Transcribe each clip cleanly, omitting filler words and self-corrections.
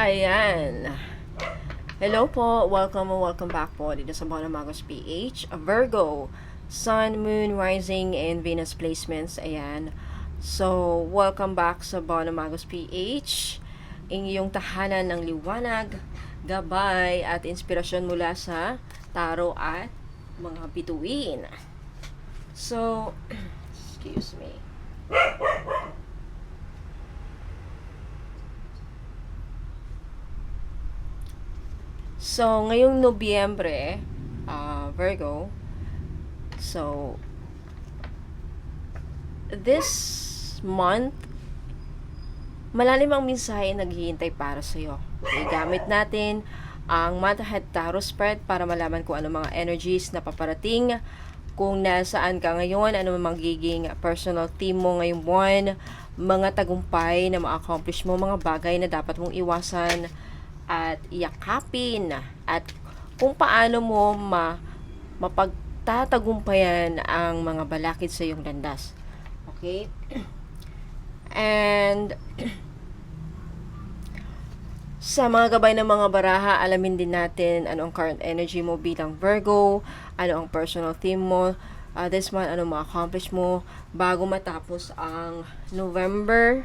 Ayan. Hello po. Welcome back po dito sa Bona Magos PH. Virgo, Sun, Moon, Rising, and Venus placements. Ayan. So, welcome back sa Bona Magos PH. Inyong tahanan ng liwanag, gabay, at inspirasyon mula sa tarot at mga bituin. So, excuse me. So, ngayong Nobyembre, Virgo, so, this month, malalim ang mensahe naghihintay para sa'yo. Okay, gamit natin ang Month Ahead Tarot Spread para malaman kung ano mga energies na paparating, kung nasaan ka ngayon, ano magiging personal theme mo ngayong buwan, mga tagumpay na ma-accomplish mo, mga bagay na dapat mong iwasan at yakapin, at kung paano mo mapagtatagumpayan ang mga balakid sa iyong landas. Okay? And sa mga gabay ng mga baraha, alamin din natin ano ang current energy mo bilang Virgo, ano ang personal theme mo this month, ano ma-accomplish mo bago matapos ang November.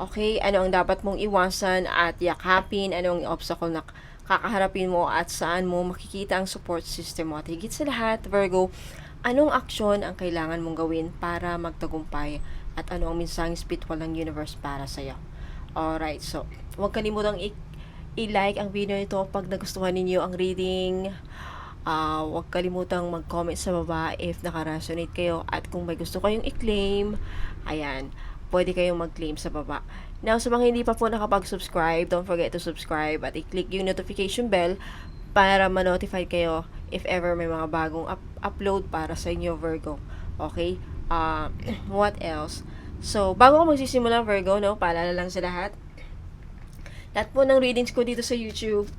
Okay, ano ang dapat mong iwasan at yakapin, ano ang obstacle na kakaharapin mo at saan mo makikita ang support system mo. At higit sa lahat, Virgo, anong aksyon ang kailangan mong gawin para magtagumpay at ano ang mensaheng spiritual ng universe para sa'yo. Alright, so huwag kalimutang i-like ang video nito pag nagustuhan ninyo ang reading. Huwag kalimutang mag-comment sa baba if naka-resonate kayo, at kung may gusto kayong i-claim, ayan, pwede kayong mag-claim sa baba. Now, sa mga hindi pa po nakapag-subscribe, don't forget to subscribe at i-click yung notification bell para ma-notify kayo if ever may mga bagong upload para sa inyo, Virgo. Okay? What else? So, bago ko magsisimula, Virgo, no, paalala lang sa lahat. Lahat po ng readings ko dito sa YouTube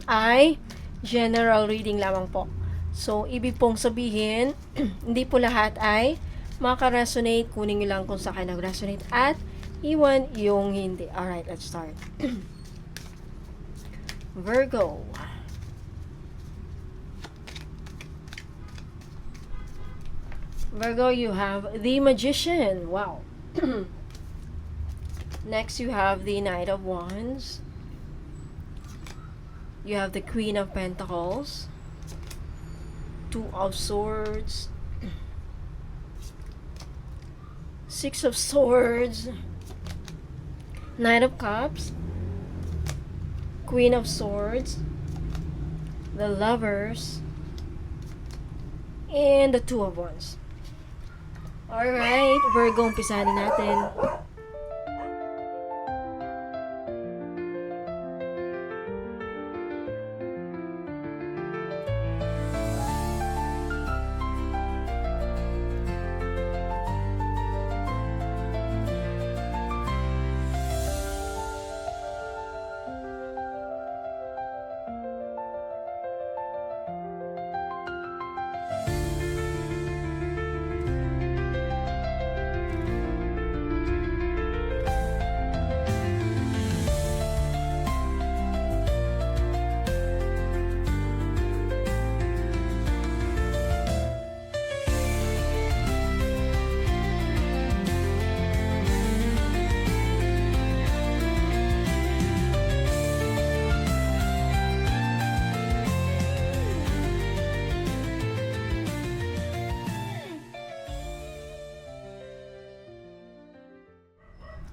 ay general reading lamang po. So, ibig pong sabihin, hindi po lahat ay maka-resonate. Kunin nyo lang kung saan kayo nag-resonate at iwan yung hindi. Alright, let's start. Virgo. Virgo, you have the Magician. Wow. Next, you have the Knight of Wands. You have the Queen of Pentacles. Two of Swords. Six of Swords, Knight of Cups, Queen of Swords, the Lovers, and the Two of Wands. Alright, Virgo, umpisahan natin.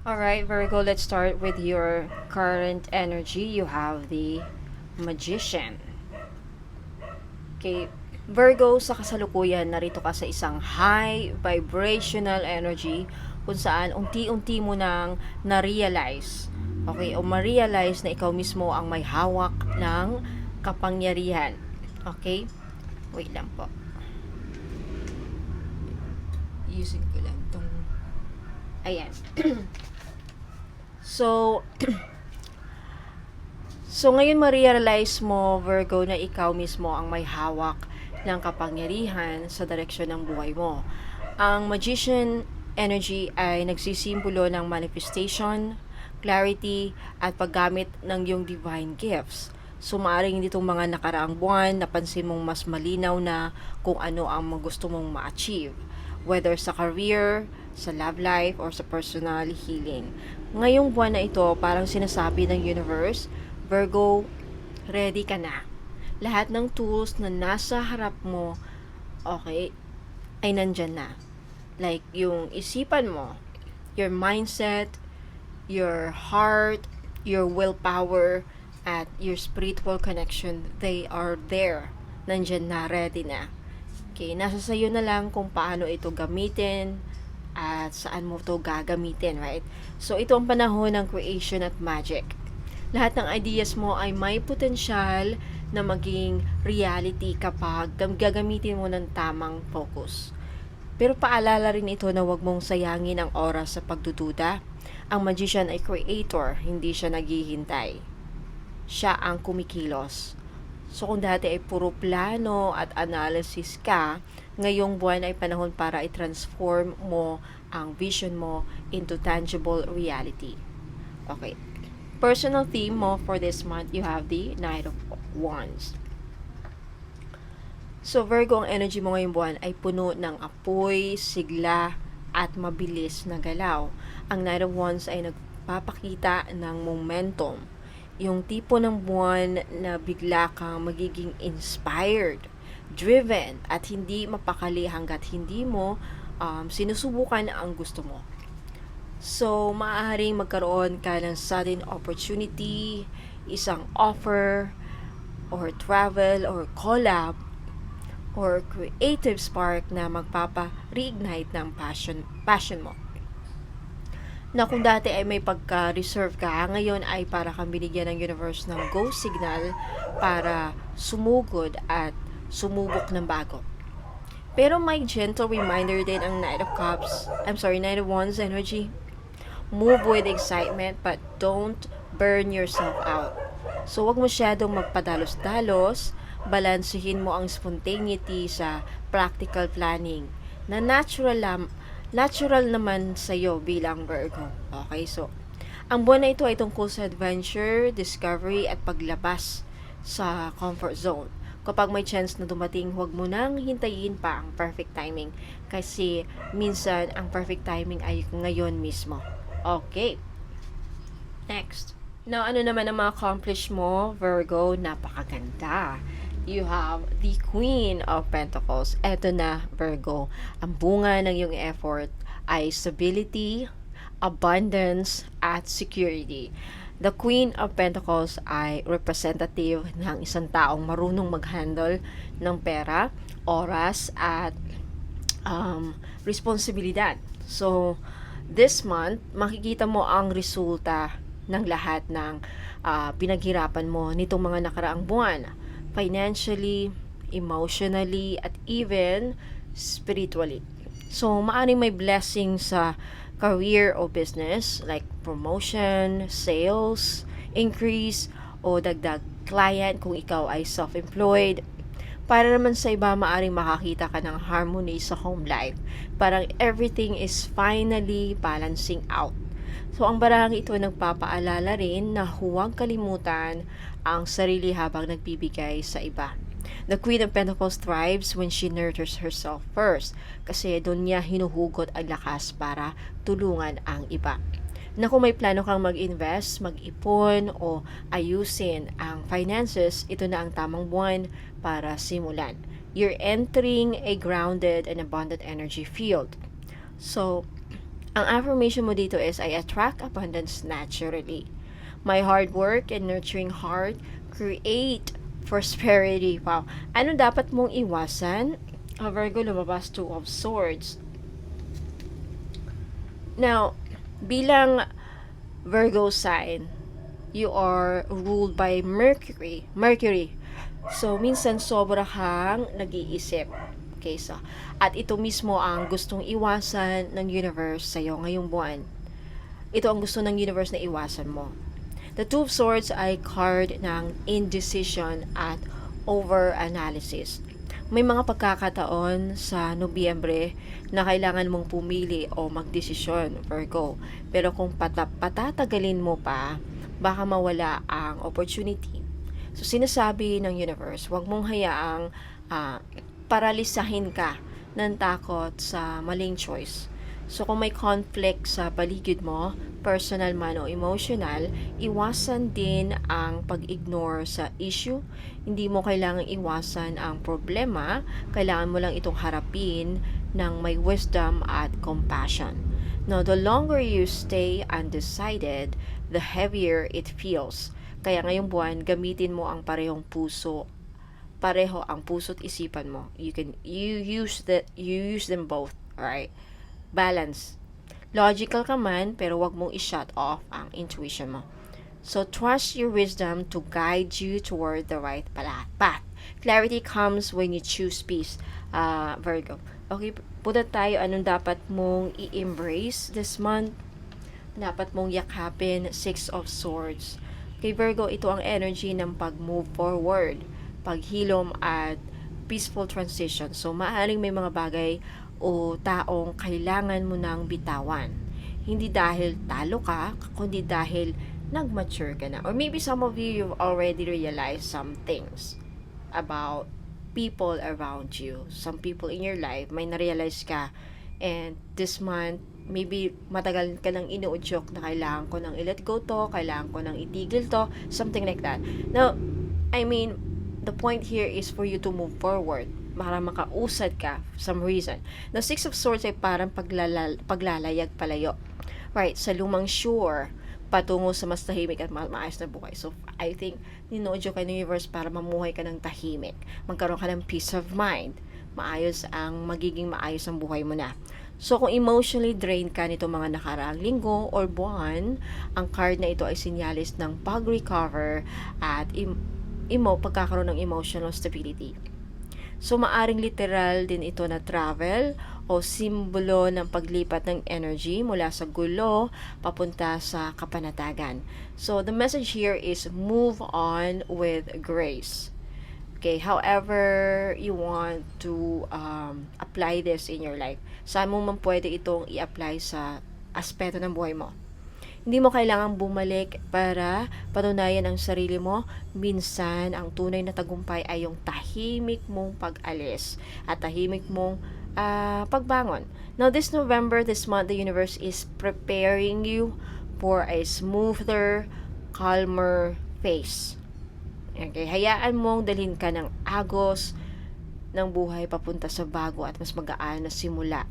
Alright, Virgo, let's start with your current energy. You have the Magician. Okay, Virgo, sa kasalukuyan, narito ka sa isang high vibrational energy kung saan unti-unti mo nang na-realize, okay, o ma-realize na ikaw mismo ang may hawak ng kapangyarihan. Okay? Wait lang po. Using ko lang tong... Ayan. So, ngayon ma-realize mo, Virgo, na ikaw mismo ang may hawak ng kapangyarihan sa direksyon ng buhay mo. Ang Magician energy ay nagsisimbolo ng manifestation, clarity, at paggamit ng iyong divine gifts. So, maaaring itong mga nakaraang buwan, napansin mong mas malinaw na kung ano ang gusto mong ma-achieve. Whether sa career, sa love life, or sa personal healing. Ngayong buwan na ito, parang sinasabi ng universe, Virgo, ready ka na. Lahat ng tools na nasa harap mo, okay, ay nandyan na. Like, yung isipan mo, your mindset, your heart, your willpower, at your spiritual connection, they are there. Nandyan na, ready na. Okay, nasa sayo na lang kung paano ito gamitin at saan mo ito gagamitin, right? So, ito ang panahon ng creation at magic. Lahat ng ideas mo ay may potensyal na maging reality kapag gagamitin mo ng tamang focus. Pero paalala rin ito na huwag mong sayangin ang oras sa pagdududa. Ang magician ay creator, hindi siya naghihintay. Siya ang kumikilos. So kung dati ay puro plano at analysis ka, ngayong buwan ay panahon para i-transform mo ang vision mo into tangible reality. Okay. Personal theme mo for this month, you have the Knight of Wands. So Virgo, ang energy mo ngayong buwan ay puno ng apoy, sigla, at mabilis na galaw. Ang Knight of Wands ay nagpapakita ng momentum. Yung tipo ng buwan na bigla kang magiging inspired, driven, at hindi mapakali hanggat hindi mo sinusubukan ang gusto mo. So, maaaring magkaroon ka ng sudden opportunity, isang offer, or travel, or collab, or creative spark na magpapa-reignite ng passion mo. Na kung dati ay may pagka-reserve ka, ngayon ay para kang binigyan ng universe ng go signal para sumugod at sumubok ng bago. Pero may gentle reminder din ang Knight of Wands energy. Move with excitement but don't burn yourself out. So, wag masyadong magpadalos-dalos, balansehin mo ang spontaneity sa practical planning na natural naman sa'yo bilang Virgo. Okay, so, ang buwan na ito ay tungkol sa adventure, discovery, at paglabas sa comfort zone. Kapag may chance na dumating, huwag mo nang hintayin pa ang perfect timing. Kasi, minsan, ang perfect timing ay ngayon mismo. Okay. Next. Now, ano naman ang mga accomplish mo, Virgo? Napakaganda. You have the Queen of Pentacles. Eto na, Virgo. Ang bunga ng iyong effort ay stability, abundance, at security. The Queen of Pentacles ay representative ng isang taong marunong mag-handle ng pera, oras, at responsibilidad. So, this month, makikita mo ang resulta ng lahat ng pinaghirapan mo nitong mga nakaraang buwan. Financially, emotionally, at even spiritually. So, maaaring may blessing sa career o business like promotion, sales, increase, o dagdag client kung ikaw ay self-employed. Para naman sa iba, maaaring makakita ka ng harmony sa home life. Parang everything is finally balancing out. So, ang barahang ito nagpapaalala rin na huwag kalimutan ang sarili habang nagbibigay sa iba. The Queen of Pentacles thrives when she nurtures herself first kasi doon niya hinuhugot ang lakas para tulungan ang iba. Na kung may plano kang mag-invest, mag-ipon o ayusin ang finances, ito na ang tamang buwan para simulan. You're entering a grounded and abundant energy field. So, ang affirmation mo dito is, I attract abundance naturally. My hard work and nurturing heart create prosperity. Wow. Ano dapat mong iwasan? Virgo, lumabas 2 of Swords. Now, bilang Virgo sign, you are ruled by Mercury. So, minsan sobra kang nag-iisip. Okay, so, at ito mismo ang gustong iwasan ng universe sa'yo ngayong buwan. Ito ang gusto ng universe na iwasan mo. The Two of Swords ay card ng indecision at over-analysis. May mga pagkakataon sa Nobyembre na kailangan mong pumili o magdesisyon, Virgo. Pero kung patatagalin mo pa, baka mawala ang opportunity. So, sinasabi ng universe, huwag mong hayaang paralisahin ka ng takot sa maling choice. So, kung may conflict sa paligid mo, personal man o emotional, iwasan din ang pag-ignore sa issue. Hindi mo kailangang iwasan ang problema, kailangan mo lang itong harapin ng may wisdom at compassion. Now, the longer you stay undecided, the heavier it feels. Kaya ngayong buwan, gamitin mo ang pareho ang puso't isipan mo. You use them both, alright? Balance. Logical ka man, pero wag mong i-shut off ang intuition mo. So, trust your wisdom to guide you toward the right path. Clarity comes when you choose peace, Virgo. Okay, punta tayo, anong dapat mong i-embrace this month? Dapat mong yakapin, 6 of Swords. Kay Virgo, ito ang energy ng pag-move forward, paghilom at peaceful transition. So, maaaring may mga bagay o taong kailangan mo nang bitawan. Hindi dahil talo ka, kundi dahil nag-mature ka na. Or maybe some of you, you've already realized some things about people around you. Some people in your life, may na-realize ka. And this month, maybe matagal ka nang inuudyok na kailangan ko nang i-let go to, kailangan ko nang itigil to, something like that. Now, I mean, the point here is for you to move forward para makausad ka some reason. The 6 of Swords ay parang paglalayag palayo. Right, sa lumang shore, patungo sa mas tahimik at maayos na buhay. So, I think, ninuudyo ka ng universe para mamuhay ka ng tahimik. Magkaroon ka ng peace of mind. Magiging maayos ang buhay mo na. So, kung emotionally drained ka nito mga nakaraang linggo or buwan, ang card na ito ay sinyalis ng pag-recover at pagkakaroon ng emotional stability. So, maaring literal din ito na travel o simbolo ng paglipat ng energy mula sa gulo papunta sa kapanatagan. So, the message here is move on with grace. Okay, however you want to apply this in your life, saan mo man pwede itong i-apply sa aspeto ng buhay mo. Hindi mo kailangang bumalik para patunayan ang sarili mo. Minsan, ang tunay na tagumpay ay yung tahimik mong pag-alis at tahimik mong pagbangon. Now, this November, this month, the universe is preparing you for a smoother, calmer phase. Okay, hayaan mong dalhin ka ng agos ng buhay papunta sa bago at mas magaan na simula.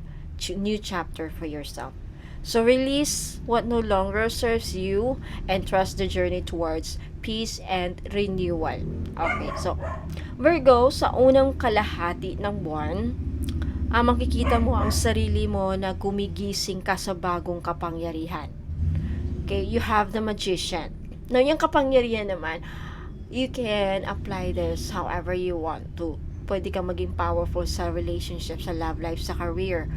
New chapter for yourself. So, release what no longer serves you and trust the journey towards peace and renewal. Okay, so, Virgo, sa unang kalahati ng buwan, makikita mo ang sarili mo na gumigising ka sa bagong kapangyarihan. Okay, you have the Magician. Now, yung kapangyarihan naman, you can apply this however you want to. Pwede kang maging powerful sa relationship, sa love life, sa career,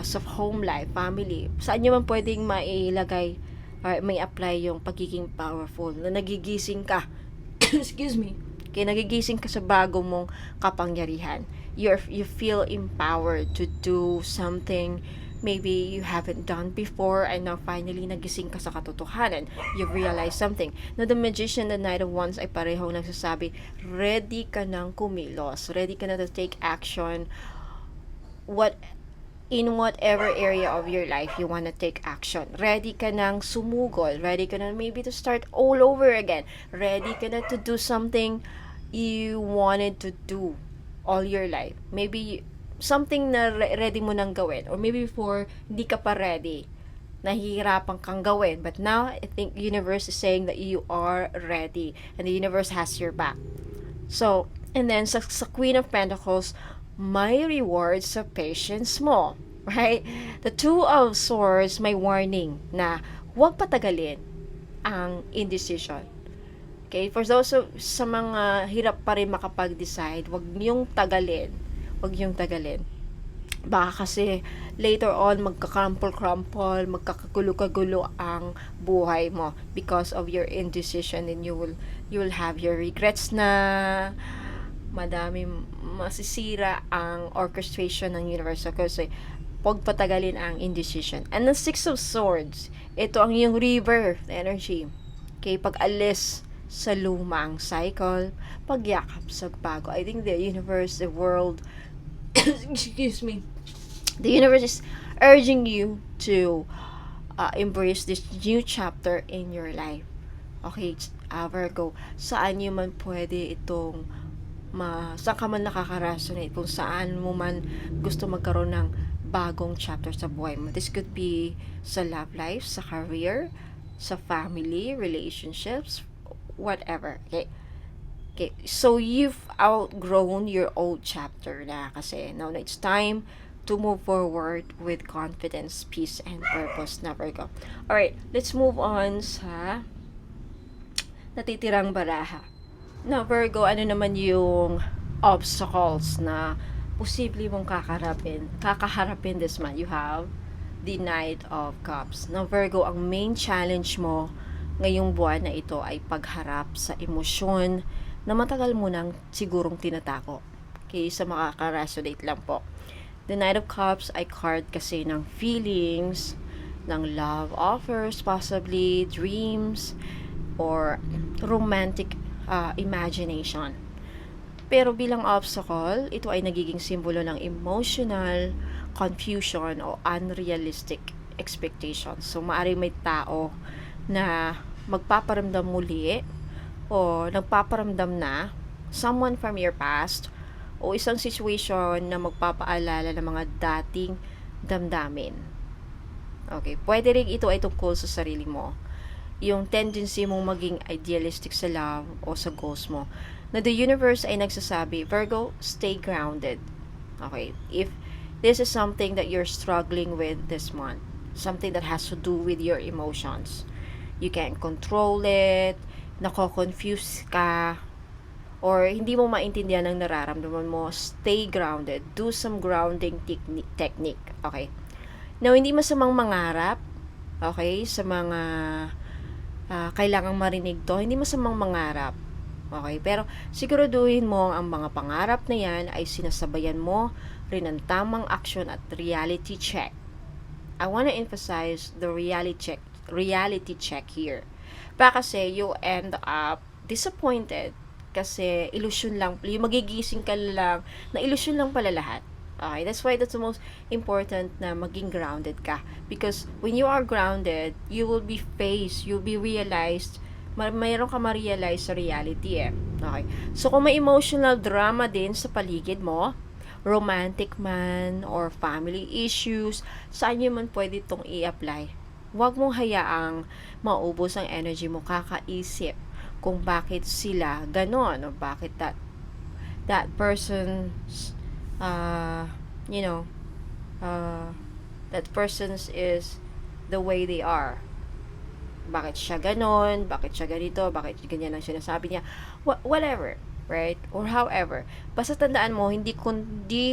sa home life, family, saan nyo man pwedeng mailagay or may apply yung pagiging powerful na nagigising ka excuse me, kaya nagigising ka sa bago mong kapangyarihan. You feel empowered to do something maybe you haven't done before, and now finally nagising ka sa katotohanan. You realize something. Now, the Magician, the Knight of Wands ay parehong nagsasabi, ready ka nang kumilos, ready ka na to take action in whatever area of your life you want to take action. Ready ka nang sumugol. Ready ka na maybe to start all over again. Ready ka na to do something you wanted to do all your life. Maybe something na ready mo nang gawin. Or maybe before, hindi ka pa ready. Nahihirapan kang gawin. But now, I think the universe is saying that you are ready. And the universe has your back. So, and then sa Queen of Pentacles, may rewards sa patience mo, right? The Two of Swords, may warning na huwag patagalin ang indecision. Okay? For those sa mga hirap pa rin makapag-decide, huwag niyong tagalin. Huwag niyong tagalin. Baka kasi later on magkakrumpol-crumpol, magkakagulo-kagulo ang buhay mo because of your indecision, and you will have your regrets na madami masisira ang orchestration ng universe kasi pagpatagalin ang indecision. And the Six of Swords, ito ang yung rebirth energy. Okay, pag-alis sa lumang cycle, pagyakap sa bago. I think the universe, the world, excuse me, the universe is urging you to embrace this new chapter in your life. Okay, Virgo, saan nyo man pwede itong saan ka man nakaka-resonate, kung saan mo man gusto magkaroon ng bagong chapter sa buhay mo. This could be sa love life, sa career, sa family, relationships, whatever. Okay? Okay, so you've outgrown your old chapter na kasi now it's time to move forward with confidence, peace, and purpose na Virgo. Alright, let's move on sa natitirang baraha. Now Virgo, ano naman yung obstacles na posible mong kakaharapin this month? You have the Knight of Cups. Now Virgo, ang main challenge mo ngayong buwan na ito ay pagharap sa emosyon na matagal mo nang sigurong tinatako. Okay, sa makaka-resonate lang po. The Knight of Cups ay card kasi ng feelings, ng love offers, possibly dreams, or romantic imagination. Pero bilang obstacle, ito ay nagiging simbolo ng emotional confusion o unrealistic expectations. So, maaari may tao na magpaparamdam muli o nagpaparamdam na someone from your past o isang situation na magpapaalala ng mga dating damdamin. Okay, pwede rin ito ay tungkol sa sarili mo. Yung tendency mong maging idealistic sa love o sa goals mo. Na the universe ay nagsasabi, Virgo, stay grounded. Okay, if this is something that you're struggling with this month, something that has to do with your emotions, you can't control it, nako-confuse ka, or hindi mo maintindihan ang nararamdaman mo, stay grounded. Do some grounding technique. Okay? Now, hindi masamang mangarap, okay, sa mga kailangang marinig to. Hindi masamang mangarap. Okay? Pero, siguraduhin mo ang mga pangarap na yan ay sinasabayan mo rin ng tamang action at reality check. I wanna emphasize the reality check here. Baka kasi you end up disappointed kasi illusion lang, yung magigising ka lang na illusion lang pala lahat. Okay, that's why that's the most important na maging grounded ka, because when you are grounded, you'll be realized, mayroon ka ma-realize sa reality Okay, so kung may emotional drama din sa paligid mo, romantic man or family issues, saan yun man pwede itong i-apply. Huwag mong hayaang maubos ang energy mo kakaisip kung bakit sila ganon o bakit that person's that person's is the way they are. Bakit siya ganon, bakit siya ganito, bakit ganyan ang sinasabi niya, whatever, right? Or however, basta tandaan mo, hindi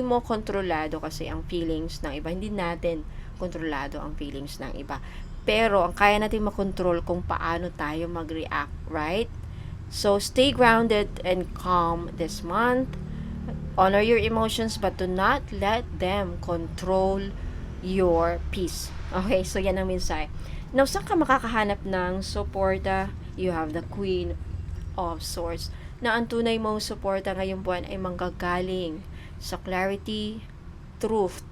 mo kontrolado kasi ang feelings ng iba, hindi natin kontrolado ang feelings ng iba. Pero, ang kaya natin makontrol kung paano tayo mag-react, right? So, stay grounded and calm this month. Honor your emotions but do not let them control your peace. Okay, so yan ang mensahe. Now, saan ka makakahanap ng suporta? You have the Queen of Swords. Na ang tunay mong suporta ngayong buwan ay manggagaling sa clarity, truth,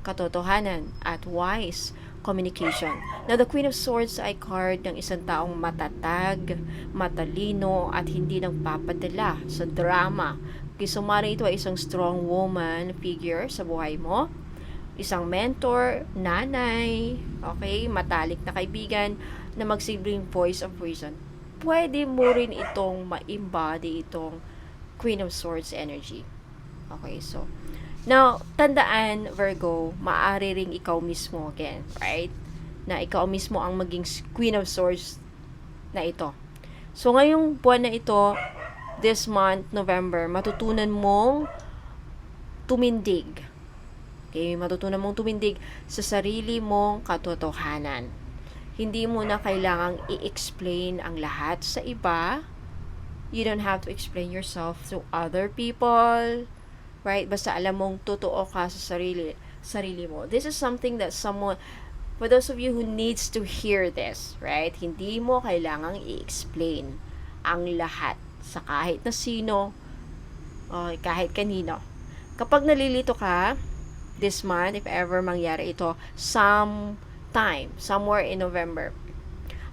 katotohanan, at wise communication. Now, the Queen of Swords ay card ng isang taong matatag, matalino, at hindi nagpapadala sa drama. Kisumari ito ay isang strong woman figure sa buhay mo, isang mentor, nanay, okay, matalik na kaibigan na magsilbing voice of reason. Pwede mo rin itong ma-embody itong Queen of Swords energy. Okay, so now, tandaan, Virgo, maaari ring ikaw mismo again, right? Na ikaw mismo ang maging Queen of Swords na ito. So, ngayong buwan na ito, this month, November, matutunan mong tumindig. Okay, matutunan mong tumindig sa sarili mong katotohanan. Hindi mo na kailangang i-explain ang lahat sa iba You don't have to explain yourself to other people, right? Basta alam mong totoo ka sa sarili mo. This is something that someone, for those of you who needs to hear this, right? Hindi mo kailangang i-explain ang lahat sa kahit na sino, kahit kanino. Kapag nalilito ka, this month, if ever mangyari ito, sometime, somewhere in November,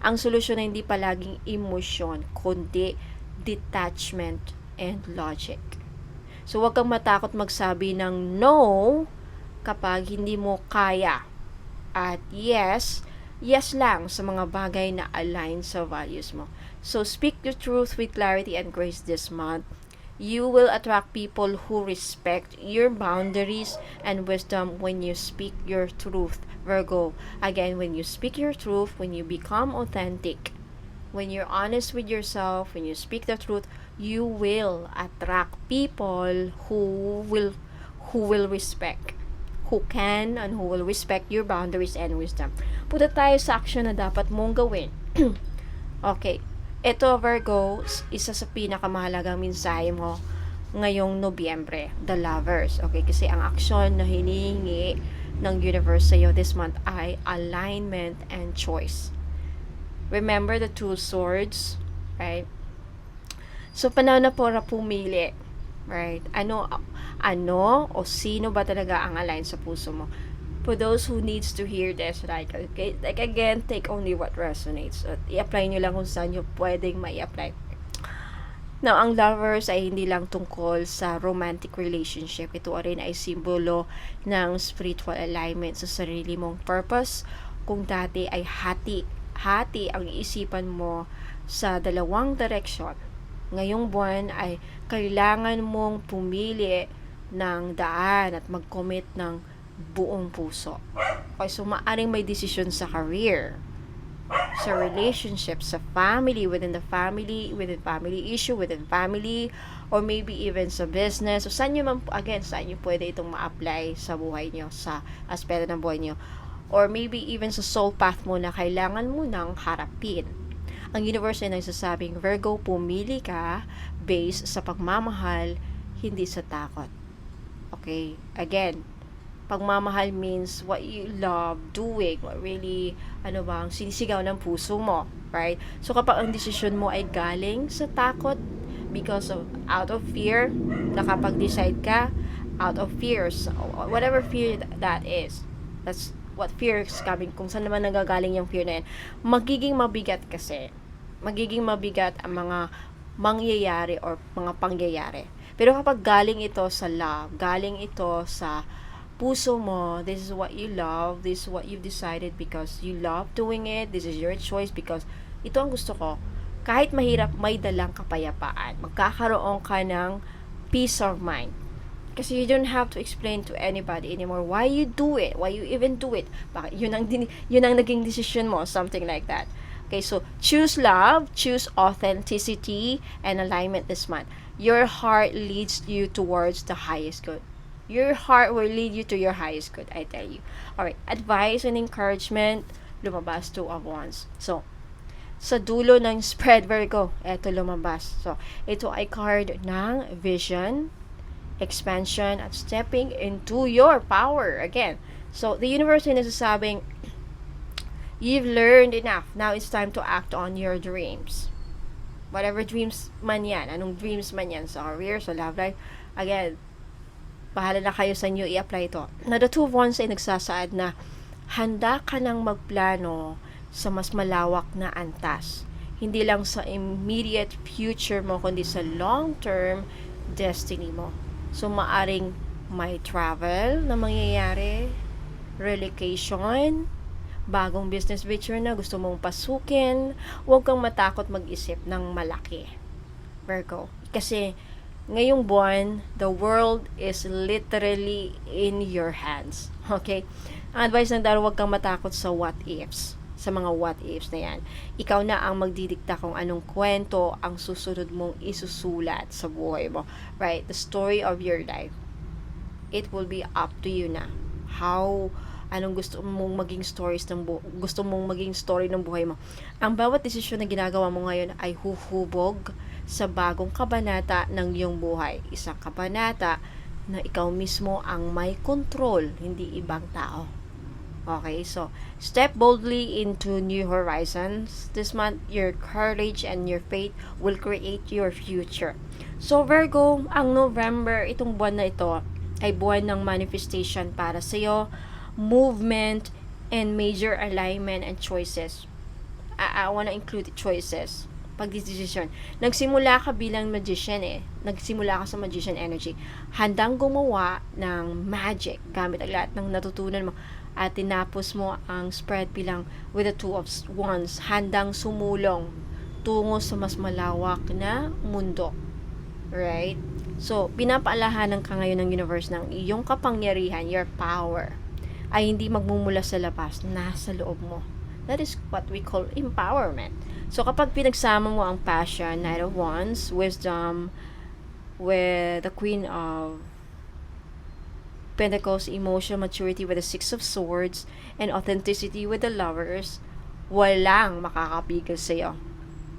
ang solusyon ay hindi palaging emosyon, kundi detachment and logic. So, huwag kang matakot magsabi ng no kapag hindi mo kaya. At yes lang sa mga bagay na align sa values mo. So, speak the truth with clarity and grace this month. You will attract people who respect your boundaries and wisdom when you speak your truth, Virgo. Again, when you speak your truth, when you become authentic, when you're honest with yourself, when you speak the truth, you will attract people who will respect, who can and who will respect your boundaries and wisdom. Punta tayo sa action na dapat mong gawin. Okay. Ito, Virgo, isa sa pinakamahalagang mensahe mo ngayong Nobyembre, the Lovers. Okay, kasi ang aksyon na hinihingi ng universe sa'yo this month ay alignment and choice. Remember the two swords, right? So, panahon na po na pumili, right? Ano o sino ba talaga ang align sa puso mo? For those who needs to hear this, right? Okay, like again, take only what resonates. At i-apply nyo lang kung saan nyo pwedeng mai-apply. Now, ang Lovers ay hindi lang tungkol sa romantic relationship. Ito rin ay simbolo ng spiritual alignment sa sarili mong purpose. Kung dati ay hati ang isipan mo sa dalawang direksyon, ngayong buwan ay kailangan mong pumili ng daan at mag-commit ng buong puso. Okay, so maaring may decision sa career, sa relationship, sa family, within family issue, within family, or maybe even sa business. So, saan nyo pwede itong ma-apply sa buhay nyo, sa aspeto ng buhay nyo. Or maybe even sa soul path mo na kailangan mo nang harapin. Ang universe ay nagsasabing, Virgo, pumili ka based sa pagmamahal, hindi sa takot. Okay? Again, pagmamahal means what you love doing, what really, ang sinisigaw ng puso mo, right? So, kapag ang decision mo ay galing sa takot, because of, out of fear, nakapag-decide ka, out of fears, whatever fear that is, that's what fear is coming, kung saan naman nagagaling yung fear na yan, magiging mabigat ang mga mangyayari or mga pangyayari. Pero kapag galing ito sa love, galing ito sa puso mo, this is what you love, this is what you've decided because you love doing it, this is your choice because ito ang gusto ko. Kahit mahirap, may dalang kapayapaan. Magkakaroon ka ng peace of mind. Kasi you don't have to explain to anybody anymore why you do it, why you even do it. Bakit yun ang naging decision mo, something like that. Okay, so choose love, choose authenticity and alignment this month. Your heart leads you towards the highest good. Your heart will lead you to your highest good, I tell you. Alright, advice and encouragement, lumabas 2 of Wands. So, sa dulo ng spread, Virgo, eto lumabas. So, ito ay card ng vision, expansion, at stepping into your power. Again, so the universe ay nasasabing, you've learned enough. Now it's time to act on your dreams. Whatever dreams man yan, anong dreams man yan, sa career, sa love life, again, bahala na kayo sa inyo i-apply ito. Na the 2 of Wands ay nagsasaad na handa ka nang magplano sa mas malawak na antas. Hindi lang sa immediate future mo, kundi sa long-term destiny mo. So, maaring may travel na mangyayari, relocation, bagong business venture na gusto mong pasukin. Huwag kang matakot mag-isip ng malaki, Virgo. Kasi, ngayong buwan, the world is literally in your hands. Okay? Ang advice ng Taro, huwag kang matakot sa what ifs. Sa mga what ifs na yan. Ikaw na ang magdidikta kung anong kwento ang susunod mong isusulat sa buhay mo. Right? The story of your life. It will be up to you na. Anong gusto mong maging story ng buhay mo. Ang bawat desisyon na ginagawa mo ngayon ay huhubog sa bagong kabanata ng iyong buhay. Isang kabanata na ikaw mismo ang may control, hindi ibang tao. Okay, so step boldly into new horizons. This month, your courage and your faith will create your future. So Virgo, ang November, itong buwan na ito, ay buwan ng manifestation para sa iyo, movement, and major alignment and choices. I wanna include choices. Pagdesisyon. Nagsimula ka bilang magician Nagsimula ka sa magician energy. Handang gumawa ng magic gamit ang lahat ng natutunan mo at tinapos mo ang spread bilang with the two of wands. Handang sumulong tungo sa mas malawak na mundo. Right? So, pinapaalahanan ka ngayon ng universe ng iyong kapangyarihan, your power, ay hindi magmumula sa labas, nasa loob mo. That is what we call empowerment. So, kapag pinagsama mo ang passion, Knight of Wands, wisdom, with the Queen of Pentacles, emotional maturity with the Six of Swords, and authenticity with the Lovers, walang makakapigil sa'yo.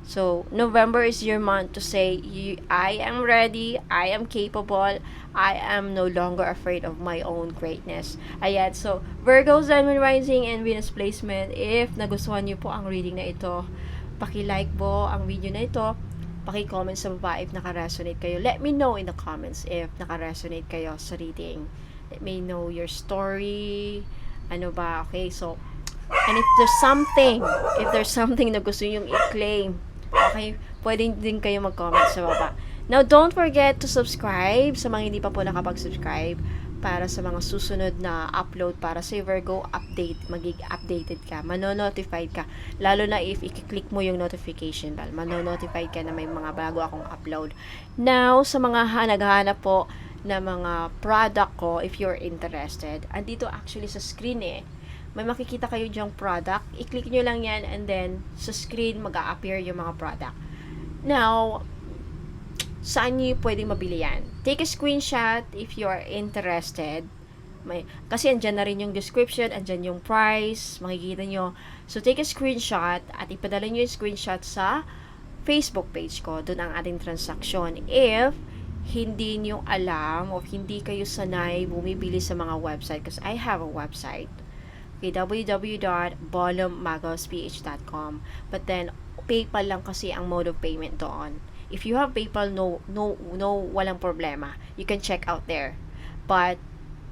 So, November is your month to say, I am ready, I am capable, I am no longer afraid of my own greatness. Ayan, so, Virgo, Sun, Moon, Rising, and Venus placement. If nagustuhan niyo po ang reading na ito, paki-like po ang video na ito, paki-comment sa baba if naka-resonate kayo. Let me know in the comments if naka-resonate kayo sa reading. Let me know your story. Ano ba? Okay, so, and if there's something na gusto nyo i-claim, okay, pwede din kayo mag-comment sa baba. Now, don't forget to subscribe sa mga hindi pa po nakapag-subscribe para sa mga susunod na upload para sa Virgo updated ka, mano-notified ka, lalo na if i-click mo yung notification bell, mano-notified ka na may mga bago akong upload. Now, sa mga naghahanap po na mga product ko, if you're interested, andito actually sa screen may makikita kayo dyang product, i-click nyo lang yan and then sa screen mag-a-appear yung mga product. Now, saan nyo pwedeng mabili yan? Take a screenshot if you are interested. Kasi andyan na rin yung description, andyan yung price, makikita nyo. So, take a screenshot at ipadala nyo yung screenshot sa Facebook page ko. Doon ang ating transaction. If hindi nyo alam o hindi kayo sanay bumibili sa mga website, because I have a website. Okay, www.bolumagosph.com. But then, PayPal lang kasi ang mode of payment doon. If you have PayPal, no, walang problema. You can check out there. But,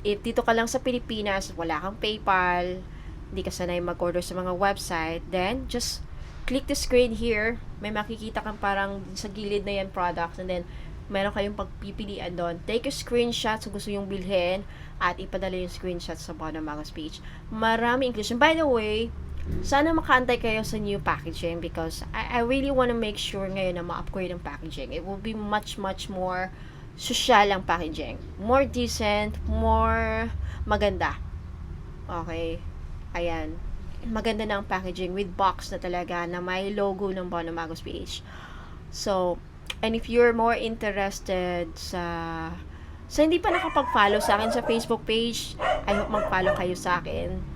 if dito ka lang sa Pilipinas, wala kang PayPal, hindi ka sanay mag-order sa mga website, then, just click the screen here. May makikita kang parang sa gilid na yan product, and then, meron kayong pagpipilian doon. Take a screenshot kung gusto yung bilhin, at ipadala yung screenshot sa bottom of the page. Marami inclusion. By the way, sana makaantay kayo sa new packaging because I really want to make sure ngayon na ma-upgrade ang packaging. It will be much more social ang packaging. More decent, more maganda. Okay. Ayan. Maganda na ang packaging with box na talaga na may logo ng Bono Magos PH. So, and if you're more interested sa hindi pa nakapag-follow sa akin sa Facebook page, I hope mag-follow kayo sa akin.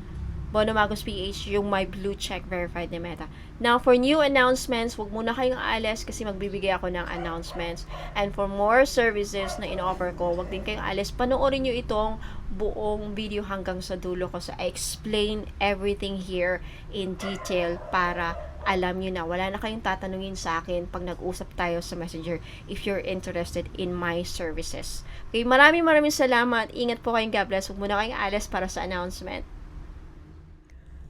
Bono Magos PH, yung my blue check verified ni Meta. Now, for new announcements, wag muna kayong alis kasi magbibigay ako ng announcements. And for more services na in-offer ko, wag din kayong alis. Panoorin nyo itong buong video hanggang sa dulo kasi I explain everything here in detail para alam nyo na. Wala na kayong tatanungin sa akin pag nag-usap tayo sa Messenger if you're interested in my services. Okay, maraming salamat. Ingat po kayong, God bless. Wag muna kayong alis para sa announcement.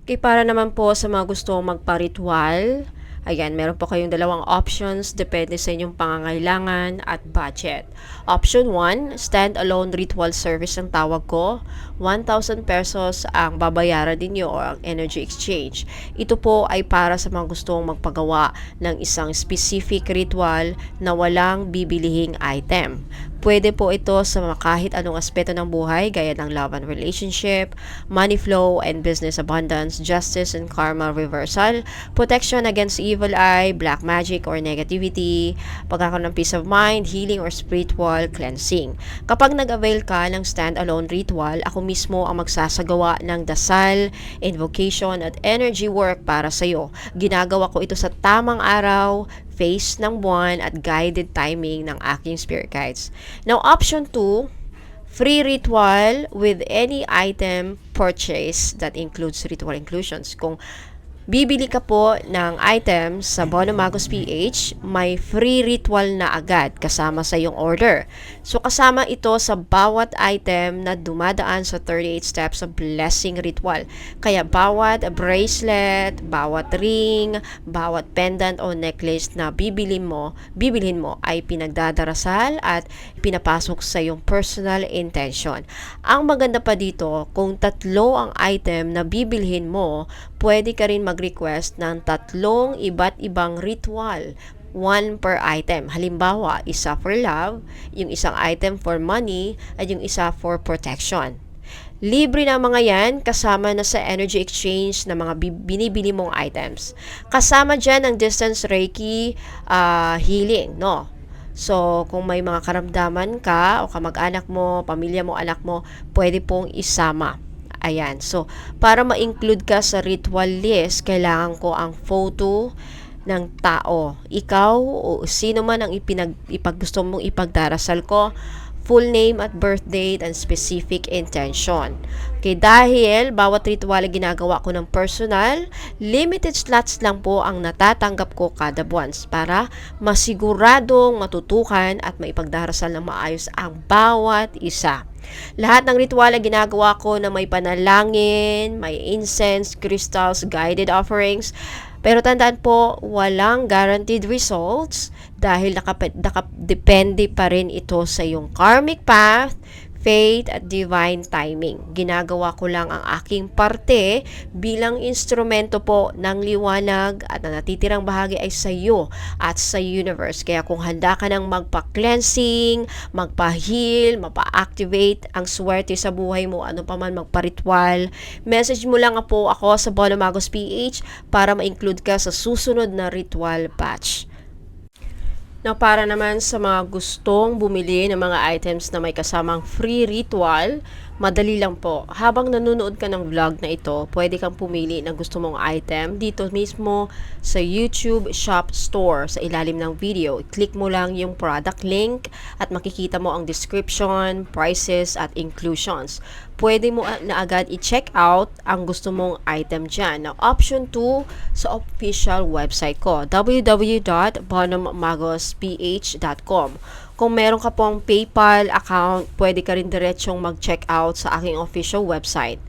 Okay, para naman po sa mga gusto magpa-ritual, ayan, meron po kayong dalawang options, depende sa inyong pangangailangan at budget. Option 1, stand-alone ritual service ang tawag ko. 1,000 pesos ang babayaran ninyo or ang energy exchange. Ito po ay para sa mga gustong magpagawa ng isang specific ritual na walang bibilihing item. Pwede po ito sa kahit anong aspeto ng buhay gaya ng love and relationship, money flow and business abundance, justice and karma reversal, protection against evil eye, black magic or negativity, pagkakaroon ng peace of mind, healing or spiritual cleansing. Kapag nag-avail ka ng stand-alone ritual, ako mismo ang magsasagawa ng dasal, invocation at energy work para sa iyo. Ginagawa ko ito sa tamang araw, phase ng buwan at guided timing ng aking spirit guides. Now, option 2, free ritual with any item purchase that includes ritual inclusions. Kung bibili ka po ng item sa Bono Magos PH, may free ritual na agad kasama sa iyong order. So kasama ito sa bawat item na dumadaan sa 38 steps of blessing ritual. Kaya bawat bracelet, bawat ring, bawat pendant o necklace na bibilhin mo ay pinagdadarasal at pinapasok sa iyong personal intention. Ang maganda pa dito, kung 3 ang item na bibilhin mo, pwede ka rin mag-request ng 3 iba't ibang ritual, 1 per item. Halimbawa, isa for love, yung isang item for money, at yung isa for protection. Libre na mga yan, kasama na sa energy exchange na mga binibili mong items. Kasama dyan ang distance Reiki healing, no? So, kung may mga karamdaman ka o kamag-anak mo, pamilya mo, anak mo, pwede pong isama. Ayan. So, para ma-include ka sa ritual list, kailangan ko ang photo ng tao. Ikaw o sino man ang ipaggusto mong ipagdarasal ko, full name at birth date and specific intention. Okay, dahil bawat ritual ay ginagawa ko ng personal, limited slots lang po ang natatanggap ko kada buwan para masiguradong matutukan at maipagdarasal ng maayos ang bawat isa. Lahat ng ritual ay ginagawa ko na may panalangin, may incense, crystals, guided offerings. Pero tandaan po, walang guaranteed results dahil depende pa rin ito sa iyong karmic path, faith at divine timing. Ginagawa ko lang ang aking parte bilang instrumento po ng liwanag at ang natitirang bahagi ay sa iyo at sa universe. Kaya kung handa ka ng magpa-cleansing, magpa-heal, mapa-activate ang swerte sa buhay mo, ano pa man magpa-ritual, message mo lang po ako sa Bono Magos PH para ma-include ka sa susunod na ritual batch. Now, para naman sa mga gustong bumili ng mga items na may kasamang free ritual, madali lang po. Habang nanonood ka ng vlog na ito, pwede kang pumili ng gusto mong item dito mismo sa YouTube Shop Store sa ilalim ng video. I-click mo lang yung product link at makikita mo ang description, prices at inclusions. Pwede mo na agad i-check out ang gusto mong item dyan. Now, option 2 sa official website ko, www.bonomagosph.com. Kung meron ka pong PayPal account, pwede ka rin diretsyong mag-check out sa aking official website.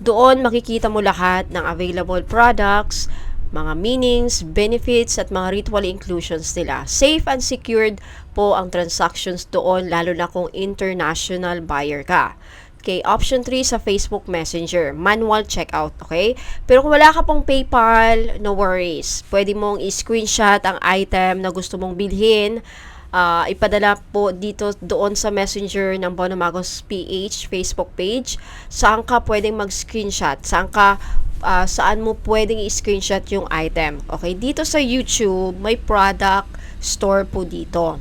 Doon makikita mo lahat ng available products, mga meanings, benefits at mga ritual inclusions nila. Safe and secured po ang transactions doon, lalo na kung international buyer ka. Okay, option 3 sa Facebook Messenger, manual checkout, okay? Pero kung wala ka pong PayPal, no worries. Pwede mong i-screenshot ang item na gusto mong bilhin, ipadala po dito doon sa Messenger ng Bono Magos PH Facebook page. Saan ka pwedeng mag-screenshot? Saan mo pwedeng i-screenshot yung item? Okay, dito sa YouTube, may product store po dito.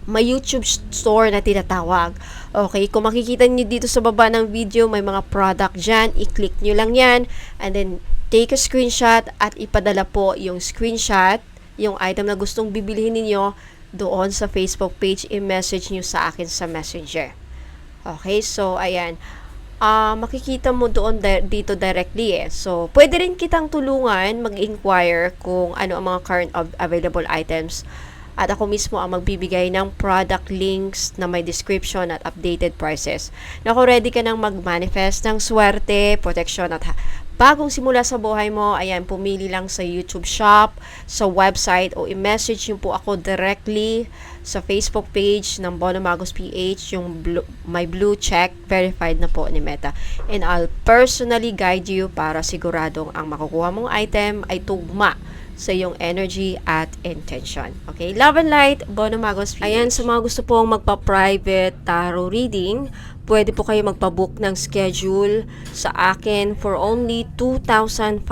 May YouTube store na tinatawag. Okay, kung makikita niyo dito sa baba ng video, may mga product dyan. I-click nyo lang yan. And then, take a screenshot at ipadala po yung screenshot, yung item na gustong bibilihin ninyo doon sa Facebook page. I-message nyo sa akin sa Messenger. Okay, so, ayan. Makikita mo doon dito directly eh. So, pwede rin kitang tulungan mag-inquire kung ano ang mga current available items. At ako mismo ang magbibigay ng product links na may description at updated prices. Na kung ready ka nang mag-manifest ng swerte, protection at bagong simula sa buhay mo, ayan, pumili lang sa YouTube Shop, sa website, o i-message nyo po ako directly sa Facebook page ng Bono Magos PH, yung may blue check, verified na po ni Meta. And I'll personally guide you para siguradong ang makukuha mong item ay tugma sa iyong energy at intention. Okay? Love and light, Bono Magos PH. Ayan, sa mga gusto pong magpa-private tarot reading, pwede po kayo magpabook ng schedule sa akin for only 2,500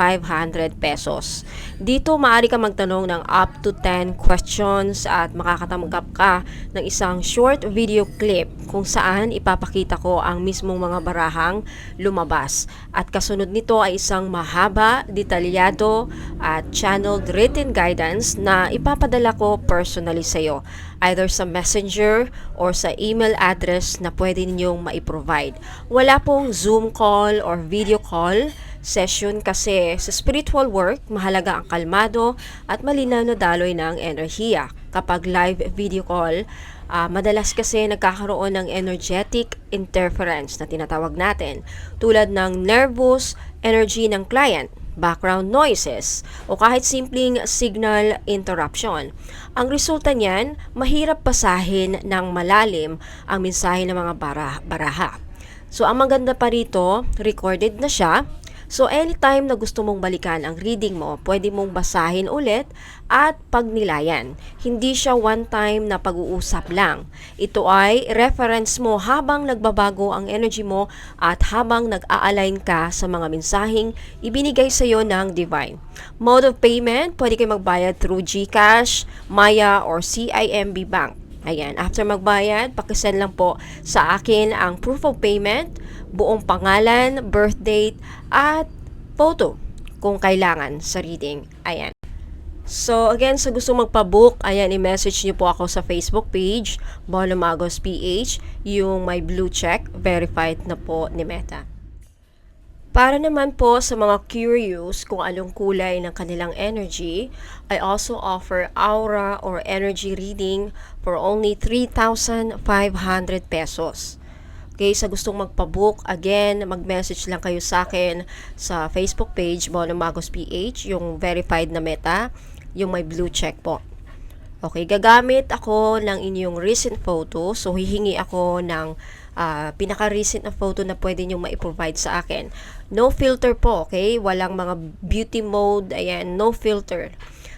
pesos. Dito maaari ka magtanong ng up to 10 questions at makakatanggap ka ng isang short video clip kung saan ipapakita ko ang mismong mga barahang lumabas. At kasunod nito ay isang mahaba, detalyado at channeled written guidance na ipapadala ko personally sa iyo, either sa messenger or sa email address na pwede ninyong mai-provide. Wala pong Zoom call or video call session kasi sa spiritual work, mahalaga ang kalmado at malinaw na daloy ng enerhiya. Kapag live video call, madalas kasi nagkakaroon ng energetic interference na tinatawag natin, tulad ng nervous energy ng client, background noises, o kahit simpleng signal interruption. Ang resulta niyan, mahirap basahin ng malalim ang mensahe ng mga baraha. So, ang maganda pa rito, recorded na siya. So, anytime na gusto mong balikan ang reading mo, pwede mong basahin ulit at pagnilayan. Hindi siya one-time na pag-uusap lang. Ito ay reference mo habang nagbabago ang energy mo at habang nag-a-align ka sa mga mensaheng ibinigay sa iyo ng Divine. Mode of payment, pwede kayo magbayad through GCash, Maya, or CIMB Bank. Ayan, after magbayad, pakisend lang po sa akin ang proof of payment, buong pangalan, birth date, at photo kung kailangan sa reading. Ayan. So, again, sa gusto magpabook, ayan, i-message niyo po ako sa Facebook page, Bono Magos PH, yung may blue check, verified na po ni Meta. Para naman po sa mga curious kung anong kulay ng kanilang energy, I also offer aura or energy reading for only 3,500 pesos. Okay, sa gustong magpabook, again, mag-message lang kayo sa akin sa Facebook page, Bono Magos PH, yung verified na Meta, yung may blue check po. Okay, gagamit ako ng inyong recent photo, so hihingi ako ng pinaka-recent na photo na pwede nyo ma-provide sa akin. No filter po, okay? Walang mga beauty mode, ayan, no filter.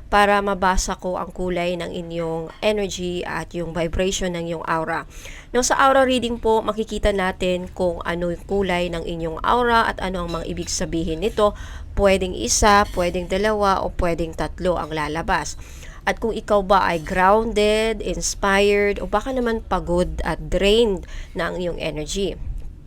Para mabasa ko ang kulay ng inyong energy at yung vibration ng inyong aura. Now, sa aura reading po, makikita natin kung ano yung kulay ng inyong aura at ano ang mga ibig sabihin nito. Pwedeng isa, pwedeng dalawa, o pwedeng tatlo ang lalabas. At kung ikaw ba ay grounded, inspired, o baka naman pagod at drained na ang iyong energy.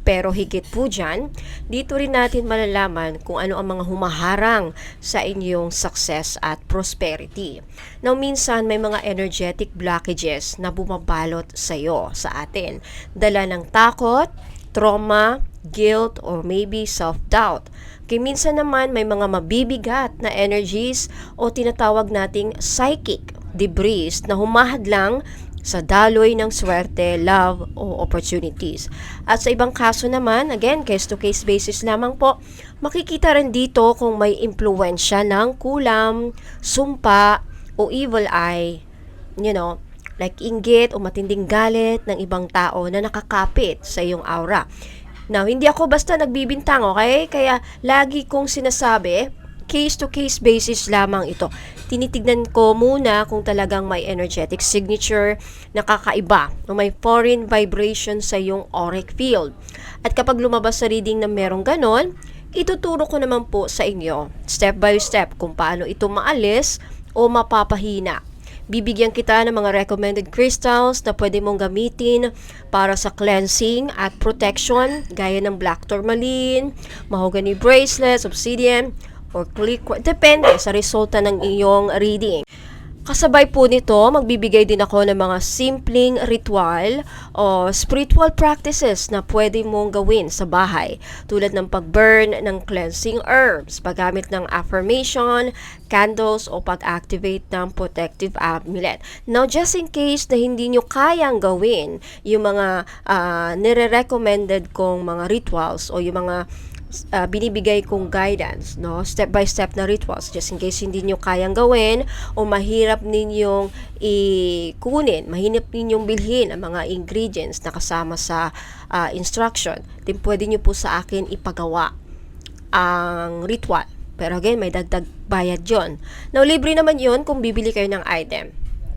Pero higit po dyan, dito rin natin malalaman kung ano ang mga humaharang sa inyong success at prosperity. Now, minsan may mga energetic blockages na bumabalot sa iyo, sa atin. Dala ng takot, trauma, guilt, or maybe self-doubt. Kaya minsan naman may mga mabibigat na energies o tinatawag nating psychic debris na humahadlang sa daloy ng swerte, love, o opportunities. At sa ibang kaso naman, again, case-to-case basis lamang po, makikita rin dito kung may impluensya ng kulam, sumpa, o evil eye, like inggit o matinding galit ng ibang tao na nakakapit sa iyong aura. Now, hindi ako basta nagbibintang, okay? Kaya lagi kong sinasabi, case-to-case basis lamang ito. Tinitignan ko muna kung talagang may energetic signature na kakaiba o may foreign vibration sa iyong auric field. At kapag lumabas sa reading na merong ganon, ituturo ko naman po sa inyo, step by step, kung paano ito maalis o mapapahina. Bibigyan kita ng mga recommended crystals na pwede mong gamitin para sa cleansing at protection, gaya ng black tourmaline, mahogany bracelets, obsidian, or click, depende sa resulta ng iyong reading. Kasabay po nito, magbibigay din ako ng mga simpleng ritual o spiritual practices na pwede mong gawin sa bahay, tulad ng pag-burn ng cleansing herbs, paggamit ng affirmation, candles, o pag-activate ng protective amulet. Now, just in case na hindi nyo kayang gawin yung mga nire-recommended kong mga rituals o yung mga binibigay kong guidance, step by step na rituals, just in case hindi nyo kayang gawin o mahirap ninyong ikunin, mahirap ninyong bilhin ang mga ingredients na kasama sa instruction, then pwede nyo po sa akin ipagawa ang ritual. Pero again, may dagdag bayad yon. Now, libre naman yon kung bibili kayo ng item.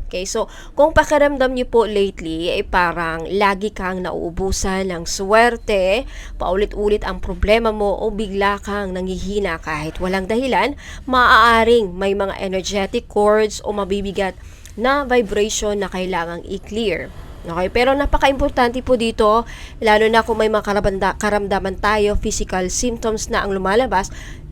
Okay, so kung pakiramdam niyo po lately ay parang lagi kang nauubusan ng swerte, paulit-ulit ang problema mo o bigla kang nanghihina kahit walang dahilan, maaaring may mga energetic cords o mabibigat na vibration na kailangang i-clear. Okay, pero napaka-importante po dito, lalo na kung may mga karamdaman tayo, physical symptoms na ang lumalabas,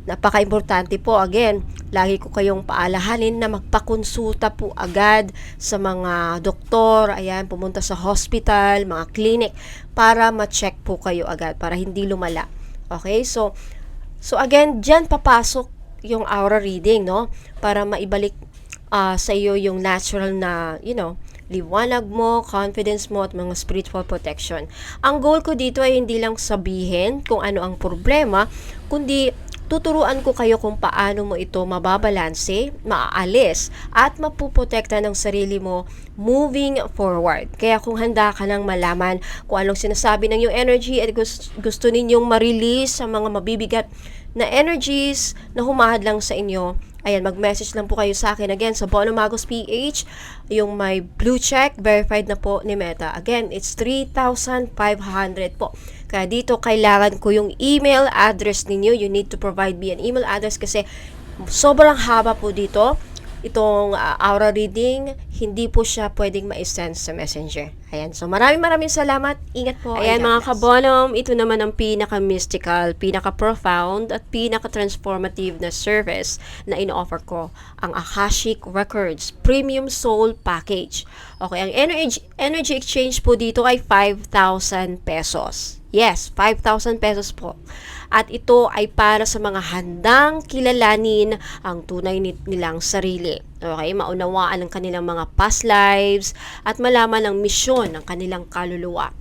napaka-importante po, again, lagi ko kayong paalahanin na magpakonsulta po agad sa mga doktor, ayan, pumunta sa hospital, mga clinic, para ma-check po kayo agad, para hindi lumala. Okay, so again, dyan papasok yung aura reading, no? Para maibalik sa iyo yung natural na, liwanag mo, confidence mo, at mga spiritual protection. Ang goal ko dito ay hindi lang sabihin kung ano ang problema, kundi tuturuan ko kayo kung paano mo ito mababalanse, maaalis, at mapuprotekta ng sarili mo moving forward. Kaya kung handa ka nang malaman kung anong sinasabi ng yung energy at gusto ninyong ma-release sa mga mabibigat na energies na humahadlang sa inyo, ayan, mag-message lang po kayo sa akin. Again, sa Bono Magos PH, yung may blue check, verified na po ni Meta. Again, it's 3,500 po. Kaya dito, kailangan ko yung email address ninyo. You need to provide me an email address kasi sobrang haba po dito. Itong aura reading, hindi po siya pwedeng ma-send sa messenger. Ayan, so maraming salamat. Ingat po. Ayan mga kabonom, ito naman ang pinaka-mystical, pinaka-profound, at pinaka-transformative na service na in-offer ko, ang Akashic Records Premium Soul Package. Okay, ang energy exchange po dito ay 5,000 pesos. Yes, 5,000 pesos po. At ito ay para sa mga handang kilalanin ang tunay nilang sarili. Okay, maunawaan ang kanilang mga past lives at malaman ang misyon ng kanilang kaluluwa.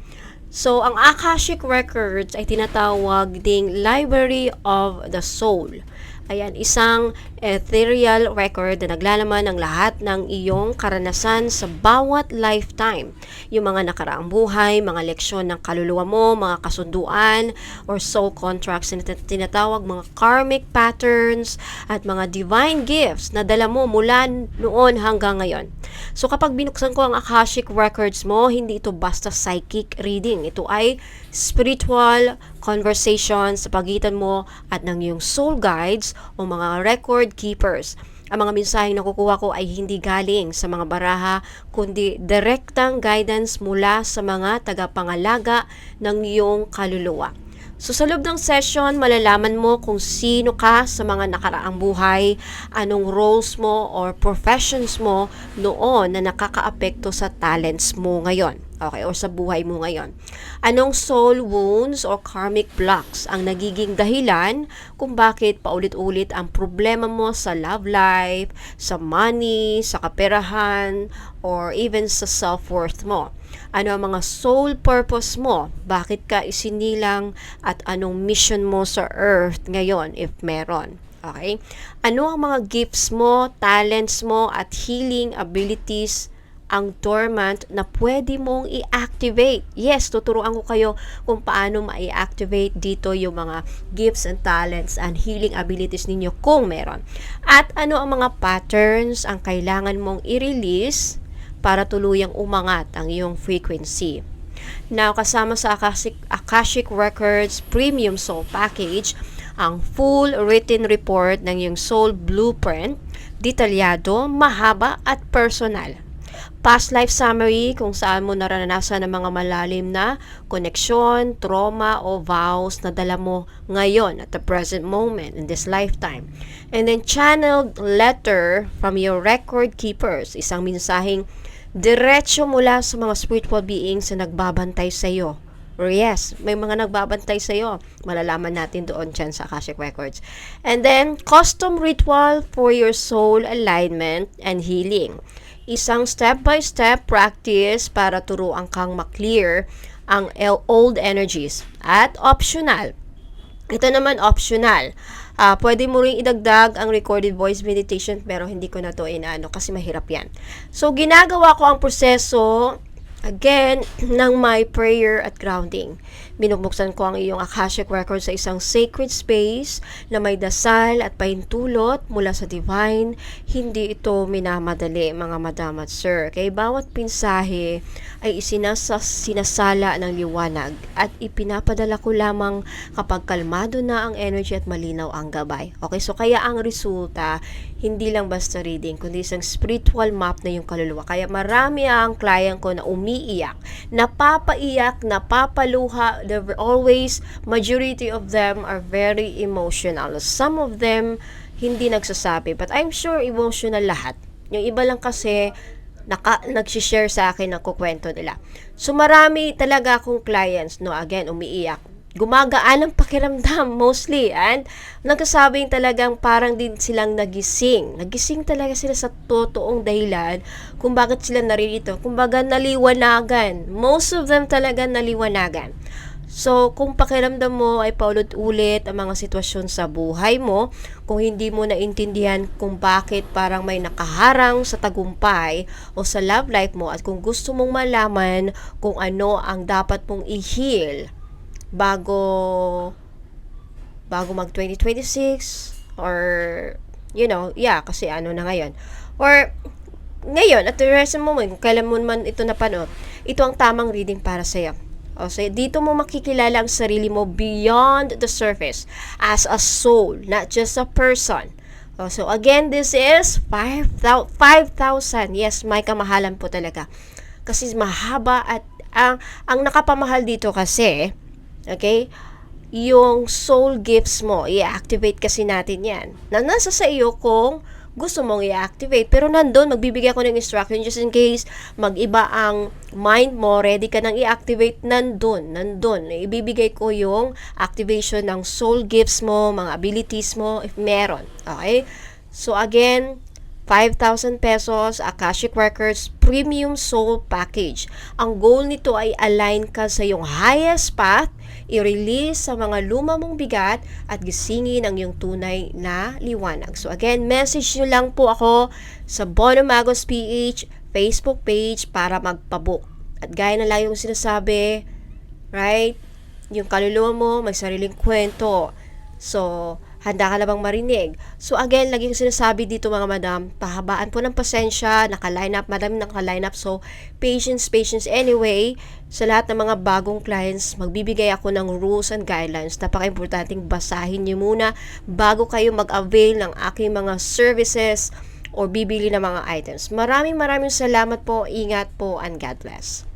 So, ang Akashic Records ay tinatawag ding Library of the Soul. Ayan, isang ethereal record na naglalaman ng lahat ng iyong karanasan sa bawat lifetime. Yung mga nakaraang buhay, mga leksyon ng kaluluwa mo, mga kasunduan or soul contracts na tinatawag mga karmic patterns at mga divine gifts na dala mo mula noon hanggang ngayon. So kapag binuksan ko ang Akashic Records mo, hindi ito basta psychic reading. Ito ay spiritual conversation sa pagitan mo at ng iyong soul guides o mga record keepers. Ang mga mensaheng nakukuha ko ay hindi galing sa mga baraha, kundi direktang guidance mula sa mga tagapangalaga ng iyong kaluluwa. So sa loob ng session, malalaman mo kung sino ka sa mga nakaraang buhay, anong roles mo or professions mo noon na nakakaapekto sa talents mo ngayon. Okay, o sa buhay mo ngayon. Anong soul wounds or karmic blocks ang nagiging dahilan kung bakit paulit-ulit ang problema mo sa love life, sa money, sa kaperahan, or even sa self-worth mo. Ano ang mga soul purpose mo? Bakit ka isinilang at anong mission mo sa earth ngayon if meron? Okay? Ano ang mga gifts mo, talents mo, at healing abilities ang dormant na pwede mong i-activate? Yes, tuturuan ko kayo kung paano ma-i-activate dito yung mga gifts and talents and healing abilities ninyo kung meron. At ano ang mga patterns ang kailangan mong i-release para tuluyang umangat ang iyong frequency. Now, kasama sa Akashic Records Premium Soul Package, ang full written report ng iyong soul blueprint, detalyado, mahaba at personal. Past life summary kung saan mo naranasan ng mga malalim na koneksyon, trauma o vows na dala mo ngayon at the present moment in this lifetime. And then channeled letter from your record keepers, isang mensaheng diretso mula sa mga spiritual beings na nagbabantay sa iyo. Or yes, may mga nagbabantay sa iyo. Malalaman natin doon dyan sa Akashic Records. And then custom ritual for your soul alignment and healing. Isang step-by-step practice para turuan kang maklear ang old energies. At optional. Ito naman optional. Pwede mo ring idagdag ang recorded voice meditation pero hindi ko na to inaano kasi mahirap yan. So, ginagawa ko ang proseso Again, ng my prayer at grounding. Binubuksan ko ang iyong Akashic Record sa isang sacred space na may dasal at pahintulot mula sa divine. Hindi ito minamadali, mga madam at sir. Kaya bawat pinsahe ay sinasala ng liwanag at ipinapadala ko lamang kapag kalmado na ang energy at malinaw ang gabay. Okay, so kaya ang resulta, hindi lang basta reading, kundi isang spiritual map na yung kaluluwa. Kaya marami ang client ko na umiiyak, napapaiyak, napapaluha. Always, majority of them are very emotional. Some of them, hindi nagsasabi. But I'm sure emotional lahat. Yung iba lang kasi, nagsishare sa akin ng kukwento nila. So, marami talaga akong clients, no, again, umiiyak. Gumagaan ang pakiramdam mostly, and nagkasabing talagang parang din silang nagising. Nagising talaga sila sa totoong dahilan kung bakit sila naririto. Kumbaga naliwanagan. Most of them talaga naliwanagan. So, kung pakiramdam mo ay paulit-ulit ang mga sitwasyon sa buhay mo, kung hindi mo naintindihan kung bakit parang may nakaharang sa tagumpay o sa love life mo, at kung gusto mong malaman kung ano ang dapat mong i-heal bago mag 2026, or kasi ano na ngayon, or ngayon at the rest of moment, kung kailan mo man ito napanood, ito ang tamang reading para sa iyo. O, so dito mo makikilala ang sarili mo beyond the surface as a soul, not just a person. O, so again, this is 5,000. Yes, may kamahalan po talaga kasi mahaba, at ang nakapamahal dito kasi, okay, yung soul gifts mo, i-activate kasi natin yan. Nasa sa iyo kung gusto mong i-activate. Pero nandun, magbibigay ako ng instruction just in case mag-iba ang mind mo, ready ka nang i-activate, nandun. Ibibigay ko yung activation ng soul gifts mo, mga abilities mo, if meron. Okay? So again, 5,000 pesos, Akashic Records Premium Soul Package. Ang goal nito ay align ka sa iyong highest path, i-release sa mga luma mong bigat, at gisingin ang iyong tunay na liwanag. So again, message nyo lang po ako sa Bono Magos PH Facebook page para magpabook. At gaya na lang yung sinasabi, right? Yung kaluluwa mo, may sariling kwento. So, handa ka na bang marinig? So again, lagi ko sinasabi dito mga madam, pahabaan po ng pasensya, naka-line up, madami naka-line up. So, patience anyway. Sa lahat ng mga bagong clients, magbibigay ako ng rules and guidelines. Napaka-importanting basahin niyo muna bago kayo mag-avail ng aking mga services or bibili ng mga items. Maraming salamat po, ingat po, and God bless.